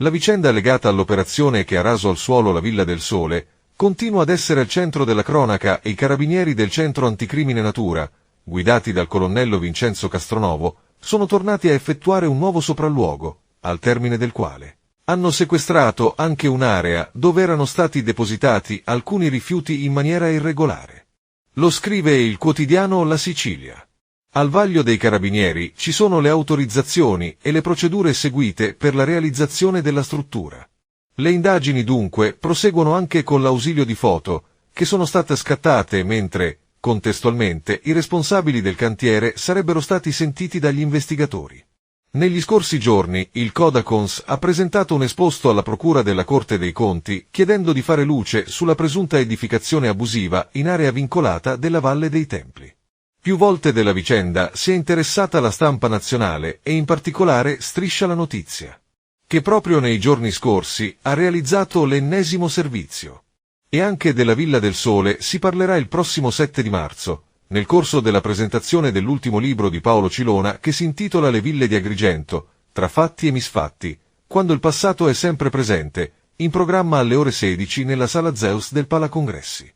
La vicenda legata all'operazione che ha raso al suolo la Villa del Sole continua ad essere al centro della cronaca e i carabinieri del Centro Anticrimine Natura, guidati dal colonnello Vincenzo Castronovo, sono tornati a effettuare un nuovo sopralluogo, al termine del quale hanno sequestrato anche un'area dove erano stati depositati alcuni rifiuti in maniera irregolare. Lo scrive il quotidiano La Sicilia. Al vaglio dei carabinieri ci sono le autorizzazioni e le procedure seguite per la realizzazione della struttura. Le indagini dunque proseguono anche con l'ausilio di foto, che sono state scattate mentre, contestualmente, i responsabili del cantiere sarebbero stati sentiti dagli investigatori. Negli scorsi giorni il Codacons ha presentato un esposto alla Procura della Corte dei Conti chiedendo di fare luce sulla presunta edificazione abusiva in area vincolata della Valle dei Templi. Più volte della vicenda si è interessata la stampa nazionale e in particolare Striscia la Notizia, che proprio nei giorni scorsi ha realizzato l'ennesimo servizio. E anche della Villa del Sole si parlerà il prossimo 7 di marzo, nel corso della presentazione dell'ultimo libro di Paolo Cilona che si intitola Le ville di Agrigento, tra fatti e misfatti, quando il passato è sempre presente, in programma alle ore 16 nella Sala Zeus del Palacongressi.